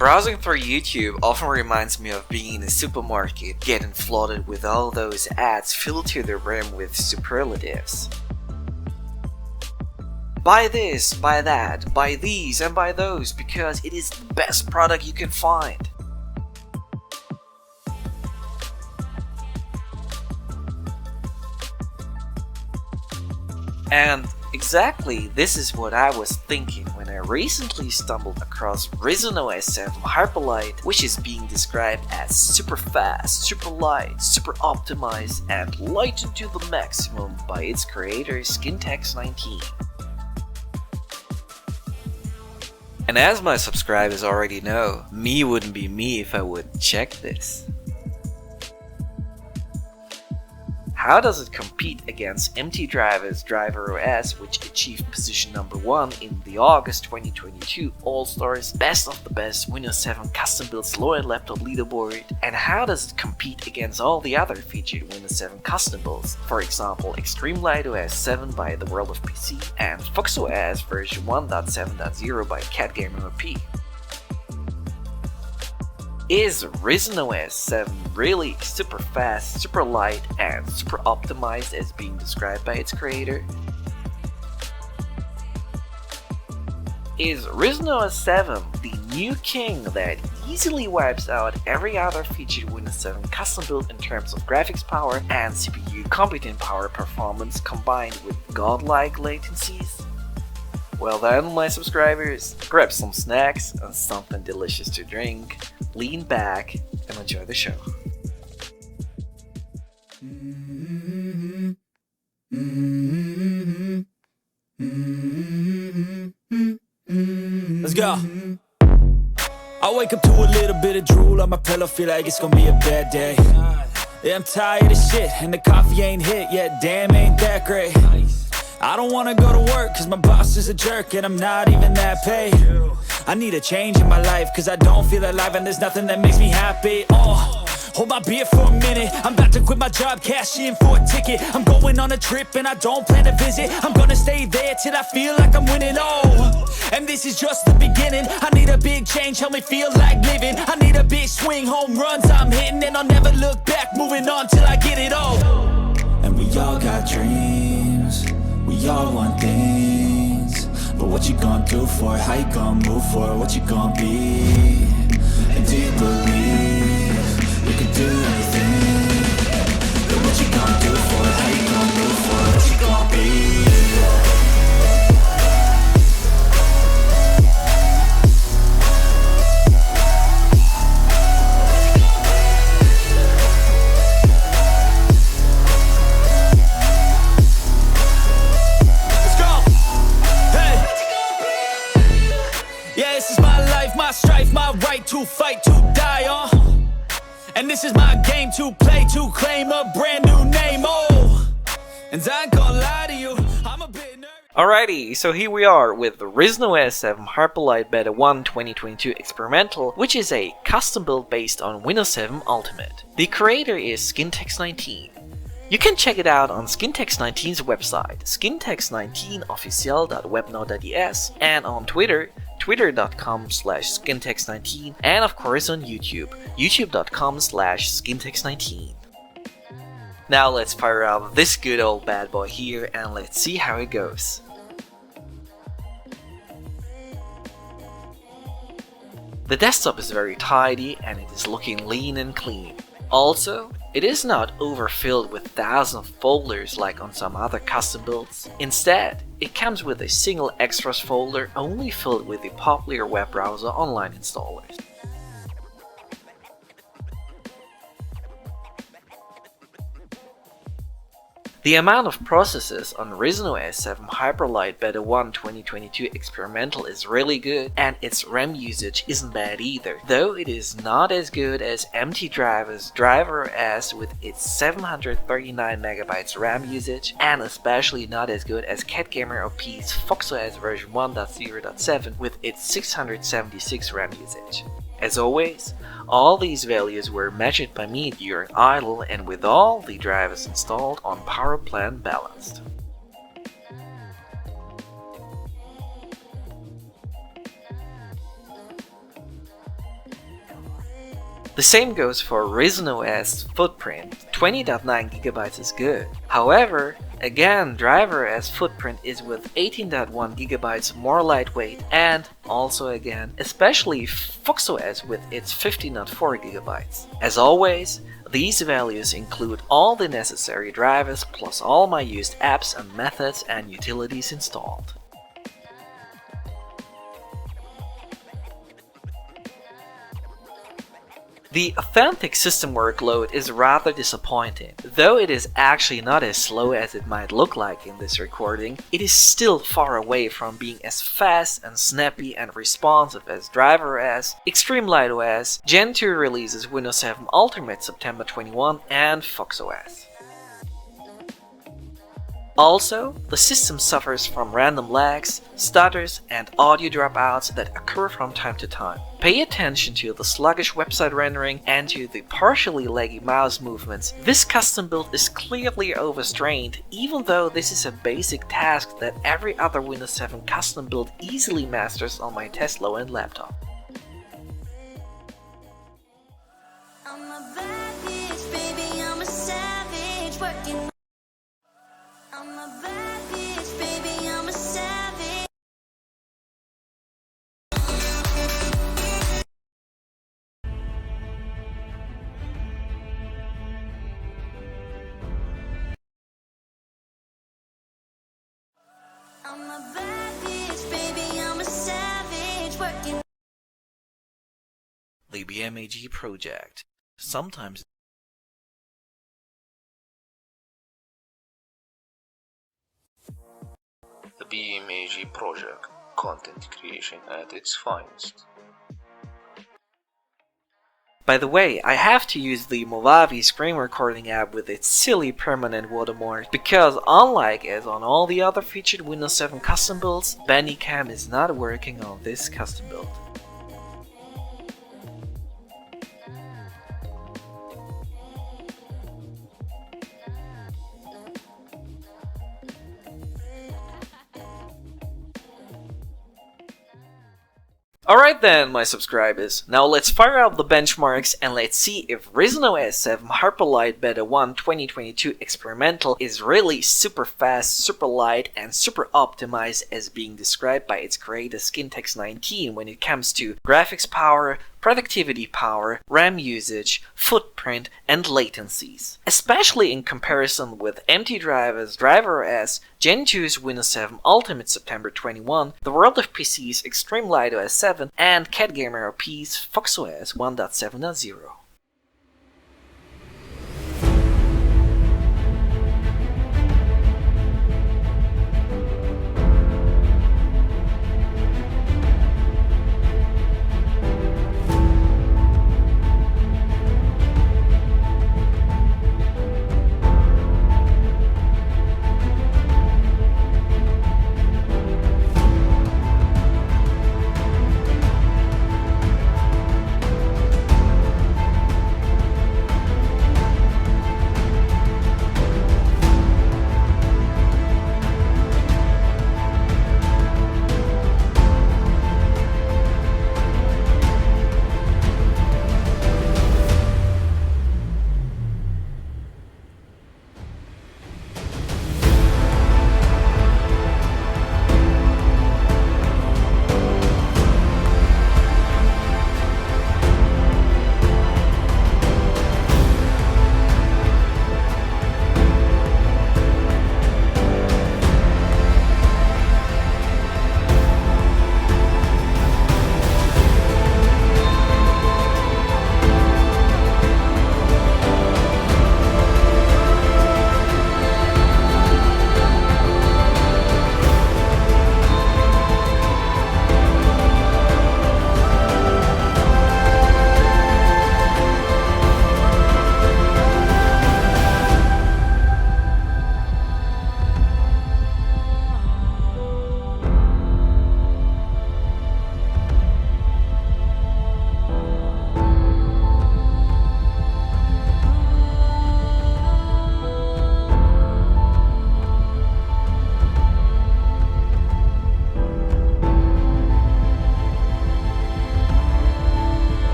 Browsing through YouTube often reminds me of being in a supermarket, getting flooded with all those ads filled to the rim with superlatives. Buy this, buy that, buy these and buy those because it is the best product you can find. And exactly this is what I was thinking when I recently stumbled across RisenOS 7 Hyperlite, which is being described as super fast, super light, super optimized, and lightened to the maximum by its creator SkinnTex19. And as my subscribers already know, me wouldn't be me if I wouldn't check this. How does it compete against MT Driver's DriverOS, which achieved position number 1 in the August 2022 All-Stars Best of the Best Windows 7 Custom Builds Low-End Laptop Leaderboard? And how does it compete against all the other featured Windows 7 custom builds, for example Extreme OS 7 by The World of PC and FoxOS version 1.7.0 by KEV'S? Is RisenOS 7 really super fast, super light, and super optimized as being described by its creator? Is RisenOS 7 the new king that easily wipes out every other featured Windows 7 custom build in terms of graphics power and CPU computing power performance combined with godlike latencies? Well then, my subscribers, grab some snacks and something delicious to drink, lean back and enjoy the show. Let's go. I wake up to a little bit of drool on my pillow, feel like it's gonna be a bad day. Yeah, I'm tired of shit and the coffee ain't hit yet, damn ain't that great. I don't wanna go to work cause my boss is a jerk and I'm not even that paid. I need a change in my life cause I don't feel alive and there's nothing that makes me happy. Hold my beer for a minute, I'm about to quit my job, cash in for a ticket. I'm going on a trip and I don't plan to visit. I'm gonna stay there till I feel like I'm winning, and this is just the beginning. I need a big change, help me feel like living. I need a big swing, home runs I'm hitting, and I'll never look back, moving on till I get it all. And we all got dreams, we all want things, but what you gonna do for it? How you gonna move for it? What you gonna be? And do you believe you can do anything? But what you gonna do for it? How you gonna move for it? What you gonna be? My strife, my right to fight, to die on. And this is my game to play, to claim a brand new name, and I ain't gonna lie to you, I'm a bit nervous. Alrighty, so here we are with the RisenOS 7 Hyperlite Beta 1 2022 Experimental, which is a custom build based on Windows 7 Ultimate. The creator is SkinnTex19. You can check it out on SkinnTex19's website, skintex19official.webnode.es, and on Twitter, twitter.com/skintex19, and of course on YouTube, youtube.com/skintex19. Now let's fire up this good old bad boy here and let's see how it goes. The desktop is very tidy and it is looking lean and clean. Also, it is not overfilled with thousands of folders like on some other custom builds. Instead, it comes with a single extras folder only filled with the popular web browser online installers. The amount of processes on RisenOS 7 Hyperlite Beta 1 2022 Experimental is really good, and its RAM usage isn't bad either, though it is not as good as MT Driver's DriverOS with its 739MB RAM usage, and especially not as good as KEV'S FoxOS version 1.0.7 with its 676 RAM usage. As always, all these values were measured by me during idle and with all the drivers installed on power plant balanced. The same goes for RisenOS footprint. 20.9 GB is good. However, again, driverOS footprint is with 18.1 GB more lightweight, and also again, especially FoxOS with its 15.4 GB. As always, these values include all the necessary drivers plus all my used apps and methods and utilities installed. The authentic system workload is rather disappointing. Though it is actually not as slow as it might look like in this recording, it is still far away from being as fast and snappy and responsive as driverOS, ExtremeLiteOS, Gen 2 releases Windows 7 Ultimate September 21, and FoxOS. Also, the system suffers from random lags, stutters, and audio dropouts that occur from time to time. Pay attention to the sluggish website rendering and to the partially laggy mouse movements. This custom build is clearly overstrained, even though this is a basic task that every other Windows 7 custom build easily masters on my test low-end laptop. The BMAG project. Sometimes The BMAG project, content creation at its finest. By the way, I have to use the Movavi screen recording app with its silly permanent watermark because unlike as on all the other featured Windows 7 custom builds, Maniek is not working on this custom build. Alright then, my subscribers, now let's fire up the benchmarks and let's see if RisenOS 7 Hyperlite Beta 1 2022 Experimental is really super fast, super light, and super optimized as being described by its creator SkinnTex19 when it comes to graphics power, productivity power, RAM usage, footprint, and latencies. Especially in comparison with empty drivers, driverOS, Gen 2's Windows 7 Ultimate September 21, the World of PC's ExtremeLiteOS 7, and CatGamerOP's FoxOS 1.7.0.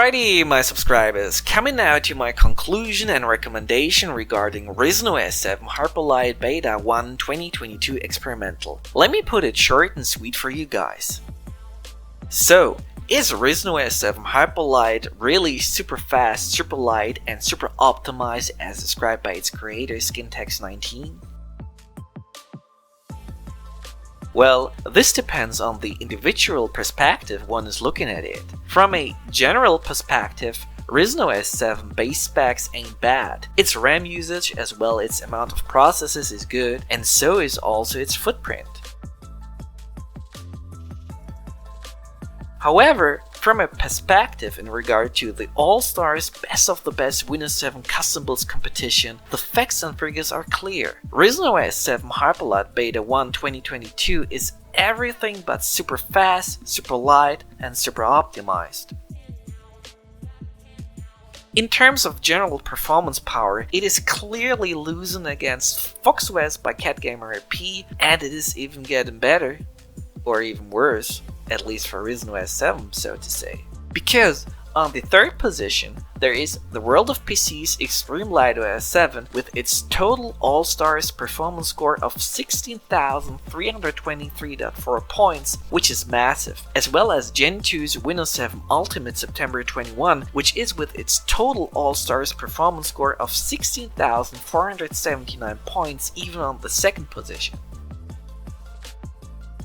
Alrighty, my subscribers, coming now to my conclusion and recommendation regarding RisenOS 7 Hyperlite Beta 1 2022 Experimental. Let me put it short and sweet for you guys. So, is RisenOS 7 Hyperlite really super fast, super light, and super optimized as described by its creator SkinnTex19? Well, this depends on the individual perspective one is looking at it. From a general perspective, RisenOS 7 base specs ain't bad. Its RAM usage as well as its amount of processes is good, and so is also its footprint. However, from a perspective in regard to the All-Stars Best of the Best Windows 7 Custom Builds competition, the facts and figures are clear. RisenOS 7 Hyperlite Beta 1 2022 is everything but super fast, super light, and super optimized. In terms of general performance power, it is clearly losing against FoxOS by CatGamerRP, and it is even getting better, or even worse, at least for RisenOS 7, so to say. Because on the third position, there is the World of PC's Extreme Light OS 7 with its total All-Stars performance score of 16,323.4 points, which is massive, as well as Gen 2's Windows 7 Ultimate September 21, which is with its total All-Stars performance score of 16,479 points, even on the second position.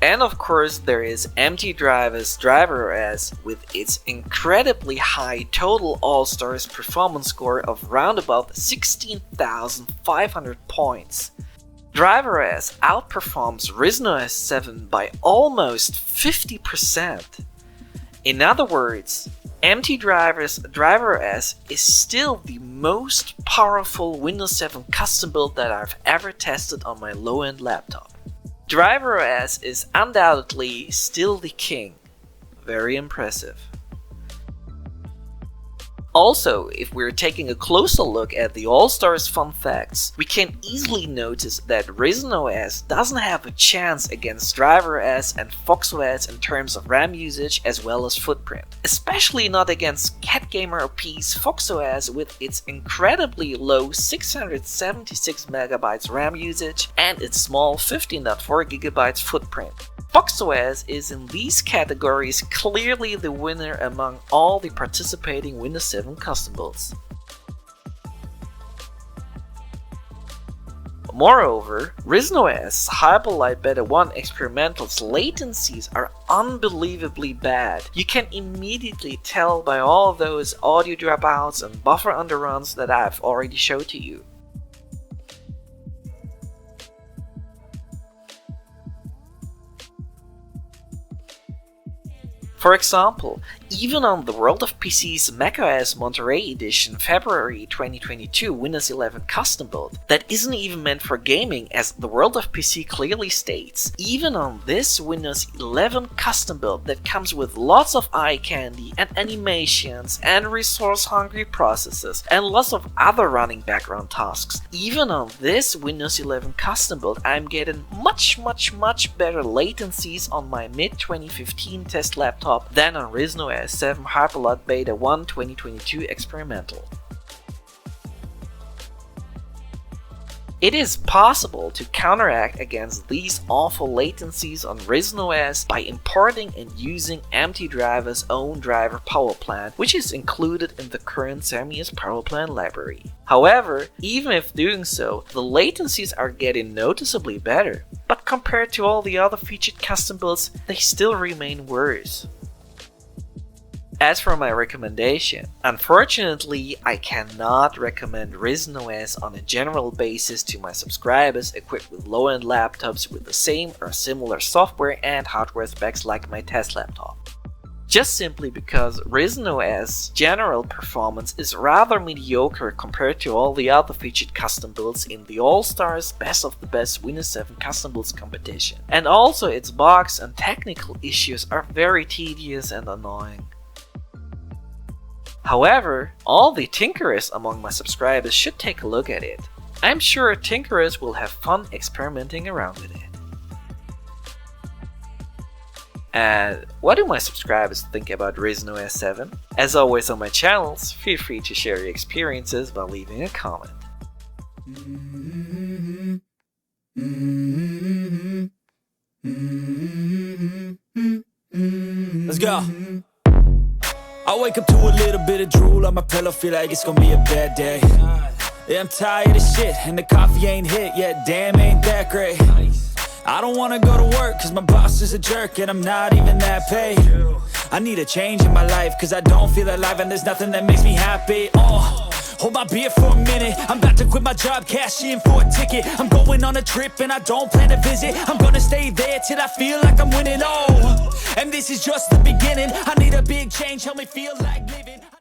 And of course, there is MT-Driver's DriverOS with its incredibly high total All-Stars performance score of round about 16,500 points. DriverOS outperforms RisenOS 7 by almost 50%. In other words, MT-Driver's DriverOS is still the most powerful Windows 7 custom build that I've ever tested on my low-end laptop. DriverOS is undoubtedly still the king. Very impressive. Also, if we're taking a closer look at the All-Stars fun facts, we can easily notice that RisenOS doesn't have a chance against DriverOS and FoxOS in terms of RAM usage as well as footprint. Especially not against CatGamerRP's FoxOS with its incredibly low 676 MB RAM usage and its small 15.4 GB footprint. FoxOS is in these categories clearly the winner among all the participating Windows 7 custom builds. Moreover, RisenOS Hyperlite Beta 1 Experimental's latencies are unbelievably bad. You can immediately tell by all those audio dropouts and buffer underruns that I've already showed to you. For example, even on the World of PC's macOS Monterey Edition February 2022 Windows 11 custom build that isn't even meant for gaming, as the World of PC clearly states, even on this Windows 11 custom build that comes with lots of eye candy and animations and resource-hungry processes and lots of other running background tasks, even on this Windows 11 custom build I'm getting much better latencies on my mid-2015 test laptop than on RisenOS 7 Hyperlite Beta 1 2022 Experimental. It is possible to counteract against these awful latencies on RisenOS by importing and using MT-Driver's own driver power plant, which is included in the current Samia's power plant library. However, even if doing so, the latencies are getting noticeably better, but compared to all the other featured custom builds, they still remain worse. As for my recommendation, unfortunately I cannot recommend RisenOS on a general basis to my subscribers equipped with low-end laptops with the same or similar software and hardware specs like my test laptop. Just simply because RisenOS general performance is rather mediocre compared to all the other featured custom builds in the All-Stars Best of the Best Windows 7 Custom Builds competition. And also its bugs and technical issues are very tedious and annoying. However, all the tinkerers among my subscribers should take a look at it. I'm sure tinkerers will have fun experimenting around with it. And what do my subscribers think about RisenOS 7? As always on my channels, feel free to share your experiences by leaving a comment. Let's go. I wake up to a little bit of drool on my pillow, feel like it's gonna be a bad day. Yeah, I'm tired of shit, and the coffee ain't hit yet, damn ain't that great. I don't wanna go to work, cause my boss is a jerk, and I'm not even that paid. I need a change in my life, cause I don't feel alive, and there's nothing that makes me happy. Hold my beer for a minute, I'm about to quit my job, cash in for a ticket. I'm going on a trip and I don't plan to visit. I'm gonna stay there till I feel like I'm winning, and this is just the beginning. I need a big change, help me feel like living.